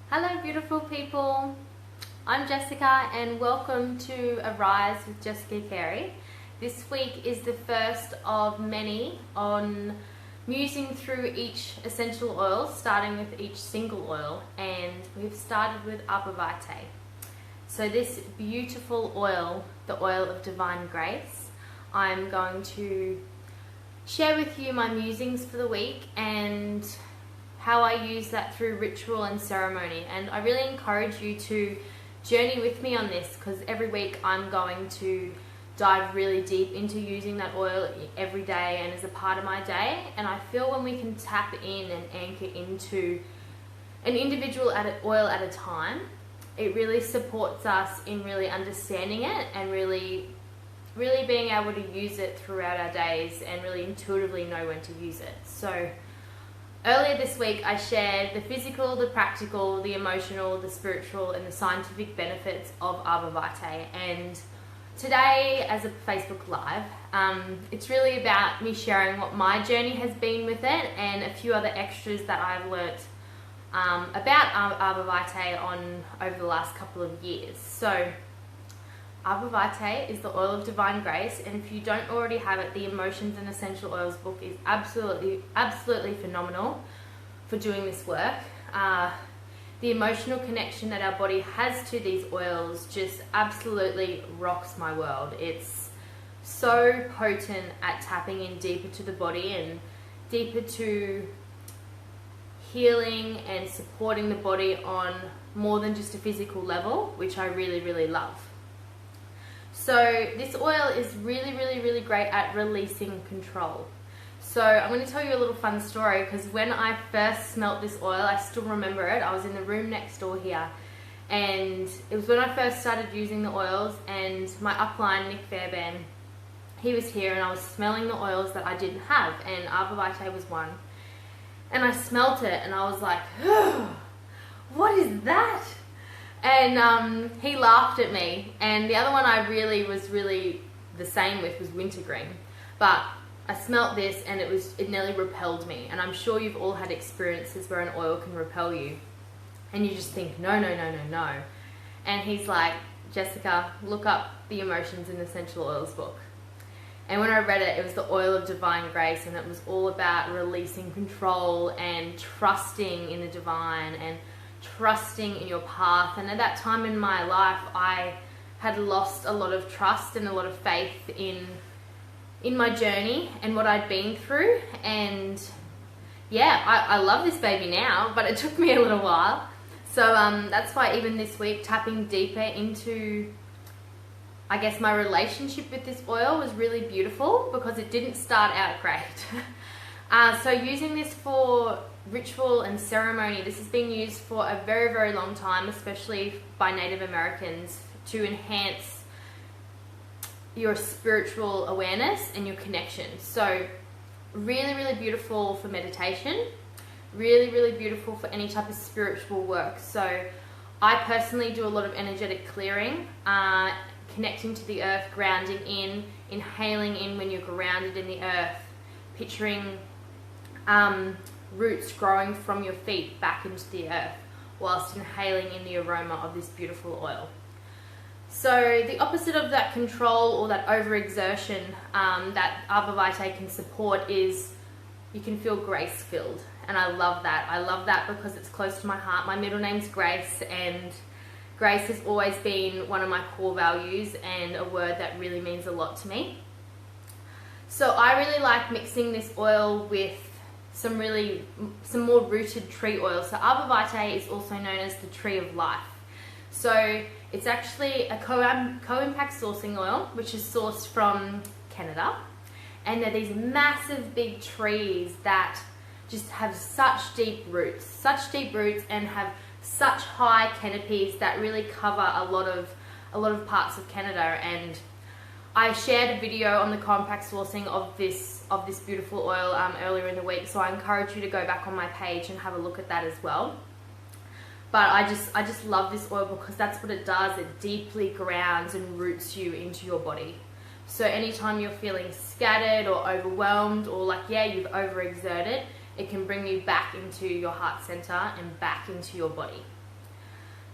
Hello beautiful people, I'm Jessica and welcome to Arise with Jessica Carey. This week is the first of many on musing through each essential oil, starting with each single oil, and we've started with Arborvitae. So this beautiful oil, the oil of divine grace, I'm going to share with you my musings for the week and how I use that through ritual and ceremony. And I really encourage you to journey with me on this, because every week I'm going to dive really deep into using that oil every day and as a part of my day. And I feel when we can tap in and anchor into an individual oil at a time, it really supports us in really understanding it and really being able to use it throughout our days and really intuitively know when to use it. So earlier this week I shared the physical, the practical, the emotional, the spiritual and the scientific benefits of Arborvitae, and today as a Facebook Live, it's really about me sharing what my journey has been with it and a few other extras that I've learnt about Arborvitae over the last couple of years. So Arborvitae is the oil of divine grace, and if you don't already have it, the Emotions and Essential Oils book is absolutely phenomenal for doing this work. The emotional connection that our body has to these oils just absolutely rocks my world. It's so potent at tapping in deeper to the body and deeper to healing and supporting the body on more than just a physical level, which I really love. So this oil is really great at releasing control. So I'm going to tell you a little fun story, because when I first smelt this oil, I still remember it. I was in the room next door here, and it was when I first started using the oils, and my upline, Nick Fairbairn, he was here, and I was smelling the oils that I didn't have, and Arborvitae was one. And I smelt it, and I was like, oh, what is that? And he laughed at me. And the other one I was really the same with was wintergreen. But I smelt this and it nearly repelled me. And I'm sure you've all had experiences where an oil can repel you. And you just think, no. And he's like, Jessica, look up the Emotions and Essential Oils book. And when I read it, it was the oil of divine grace, and it was all about releasing control and trusting in the divine and trusting in your path. And at that time in my life, I had lost a lot of trust and a lot of faith in my journey and what I'd been through. And yeah, I love this baby now, but it took me a little while. So that's why even this week, tapping deeper into, I guess, my relationship with this oil was really beautiful, because it didn't start out great. So using this for ritual and ceremony, this has been used for a very long time, especially by Native Americans, to enhance your spiritual awareness and your connection. So really beautiful for meditation, really beautiful for any type of spiritual work. So I personally do a lot of energetic clearing, connecting to the earth, grounding in, inhaling in when you're grounded in the earth, picturing roots growing from your feet back into the earth, whilst inhaling in the aroma of this beautiful oil. So the opposite of that control or that overexertion that Arborvitae can support is you can feel grace-filled. And I love that. I love that because it's close to my heart. My middle name's Grace, and grace has always been one of my core values and a word that really means a lot to me. So I really like mixing this oil with some more rooted tree oils. So Arborvitae is also known as the tree of life. So it's actually a co-impact sourcing oil, which is sourced from Canada. And they're these massive big trees that just have such deep roots and have such high canopies that really cover a lot of parts of Canada. And I shared a video on the compact sourcing of this beautiful oil earlier in the week, so I encourage you to go back on my page and have a look at that as well. But I just love this oil because that's what it does. It deeply grounds and roots you into your body. So anytime you're feeling scattered or overwhelmed, or like, yeah, you've overexerted, it can bring you back into your heart center and back into your body.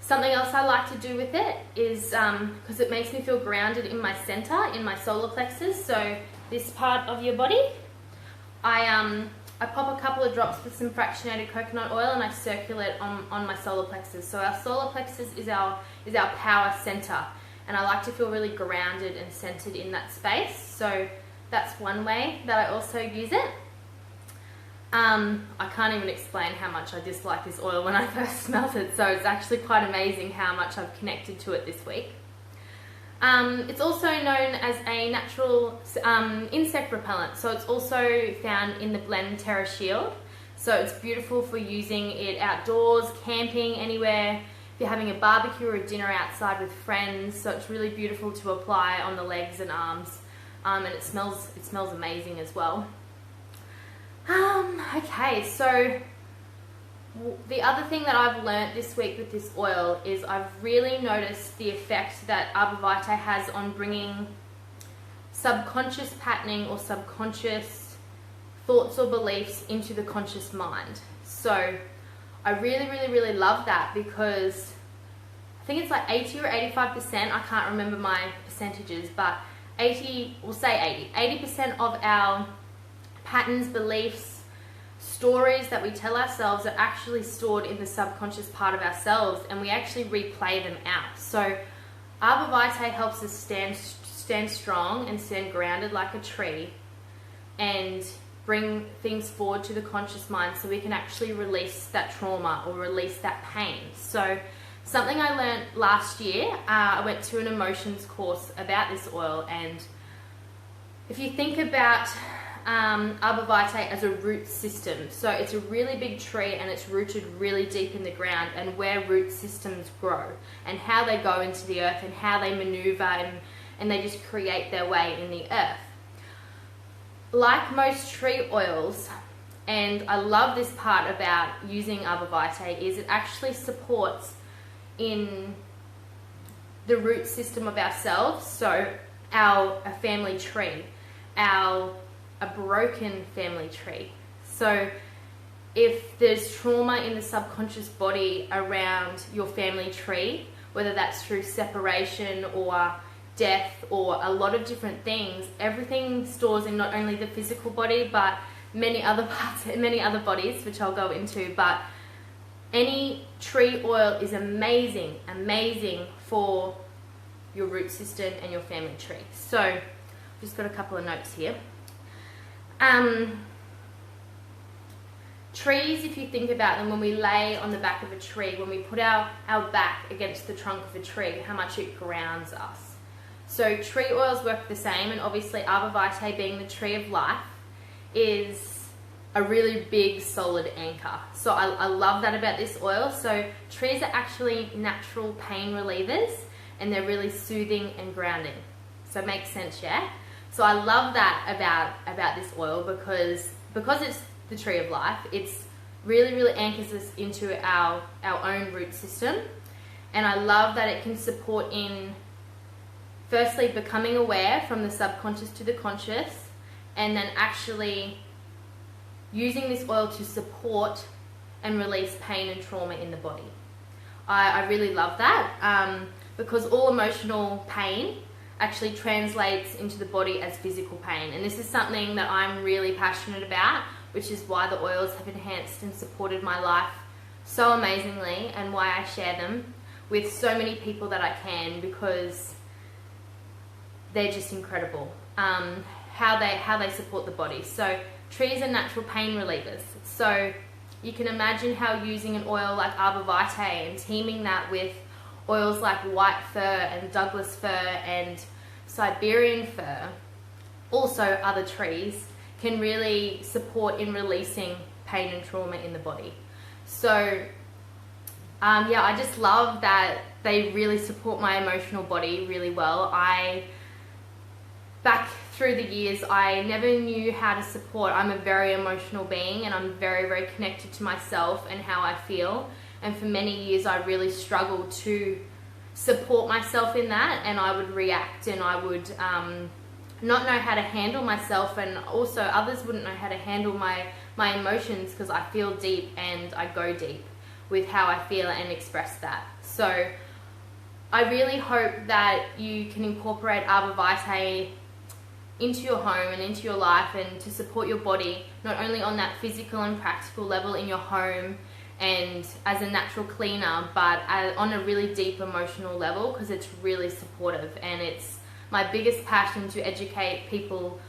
Something else I like to do with it is, because it makes me feel grounded in my center, in my solar plexus, so this part of your body, I pop a couple of drops with some fractionated coconut oil and I circulate on my solar plexus. So our solar plexus is our power center, and I like to feel really grounded and centered in that space. So that's one way that I also use it. I can't even explain how much I dislike this oil when I first smelled it, so it's actually quite amazing how much I've connected to it this week. It's also known as a natural insect repellent, so it's also found in the blend Terra Shield. So it's beautiful for using it outdoors, camping, anywhere. If you're having a barbecue or a dinner outside with friends, so it's really beautiful to apply on the legs and arms, and it smells amazing as well. Okay, so the other thing that I've learnt this week with this oil is I've really noticed the effect that Arborvitae has on bringing subconscious patterning or subconscious thoughts or beliefs into the conscious mind. So I really love that, because I think it's like 80 or 85%, I can't remember my percentages, but 80% of our patterns, beliefs, stories that we tell ourselves are actually stored in the subconscious part of ourselves, and we actually replay them out. So Arborvitae helps us stand strong and stand grounded like a tree and bring things forward to the conscious mind, so we can actually release that trauma or release that pain. So something I learned last year, I went to an emotions course about this oil, and if you think about Arborvitae as a root system, so it's a really big tree and it's rooted really deep in the ground, and where root systems grow and how they go into the earth and how they maneuver and they just create their way in the earth. Like most tree oils, and I love this part about using Arborvitae, is it actually supports in the root system of ourselves, so a family tree, a broken family tree. So if there's trauma in the subconscious body around your family tree, whether that's through separation or death or a lot of different things, everything stores in not only the physical body but many other parts, many other bodies, which I'll go into. But any tree oil is amazing for your root system and your family tree. So I've just got a couple of notes here. Trees, if you think about them, when we lay on the back of a tree, when we put our back against the trunk of a tree, how much it grounds us. So tree oils work the same, and obviously Arborvitae, being the tree of life, is a really big solid anchor. So I love that about this oil. So trees are actually natural pain relievers, and they're really soothing and grounding. So it makes sense, yeah? So I love that about this oil, because it's the tree of life, it's really anchors us into our own root system. And I love that it can support in, firstly, becoming aware from the subconscious to the conscious, and then actually using this oil to support and release pain and trauma in the body. I really love that, because all emotional pain actually translates into the body as physical pain. And this is something that I'm really passionate about, which is why the oils have enhanced and supported my life so amazingly, and why I share them with so many people that I can, because they're just incredible. How they support the body. So trees are natural pain relievers. So you can imagine how using an oil like Arborvitae and teaming that with oils like white fir and Douglas fir and Siberian fir, also other trees, can really support in releasing pain and trauma in the body. So yeah, I just love that they really support my emotional body really well. Back through the years, I never knew how to support. I'm a very emotional being, and I'm very connected to myself and how I feel. And for many years, I really struggled to support myself in that, and I would react, and I would not know how to handle myself, and also others wouldn't know how to handle my emotions, because I feel deep and I go deep with how I feel and express that. So I really hope that you can incorporate Arborvitae into your home and into your life, and to support your body, not only on that physical and practical level in your home and as a natural cleaner, but on a really deep emotional level, because it's really supportive. And it's my biggest passion to educate people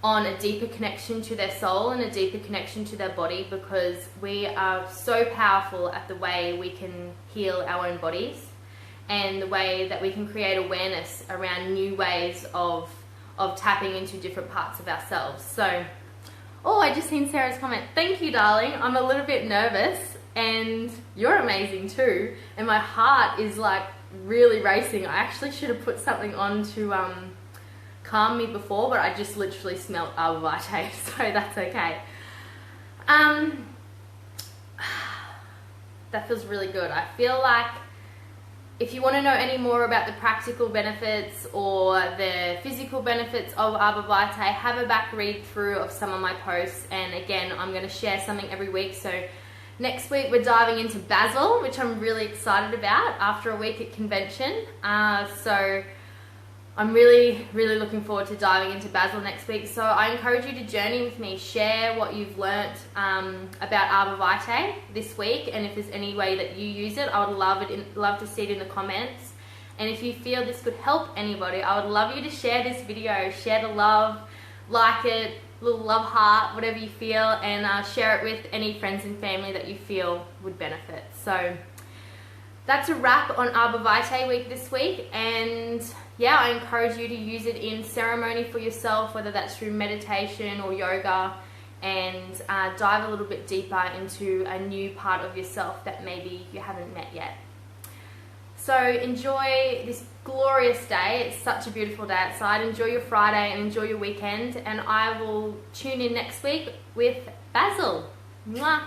on a deeper connection to their soul and a deeper connection to their body, because we are so powerful at the way we can heal our own bodies, and the way that we can create awareness around new ways of tapping into different parts of ourselves. So, oh, I just seen Sarah's comment. Thank you, darling. I'm a little bit nervous, and you're amazing too. And my heart is like really racing. I actually should have put something on to calm me before, but I just literally smelled Arborvitae, so that's okay. That feels really good. I feel like if you want to know any more about the practical benefits or the physical benefits of Arborvitae, have a back read through of some of my posts. And again, I'm going to share something every week. So next week we're diving into basil, which I'm really excited about after a week at convention. So I'm really, really looking forward to diving into basil next week. So I encourage you to journey with me, share what you've learnt about Arborvitae this week, and if there's any way that you use it, I would love to see it in the comments. And if you feel this could help anybody, I would love you to share this video, share the love, like it, little love heart, whatever you feel, and share it with any friends and family that you feel would benefit. So that's a wrap on Arborvitae week this week, and yeah, I encourage you to use it in ceremony for yourself, whether that's through meditation or yoga, and dive a little bit deeper into a new part of yourself that maybe you haven't met yet. So enjoy this glorious day. It's such a beautiful day outside. Enjoy your Friday and enjoy your weekend, and I will tune in next week with basil. Mwah!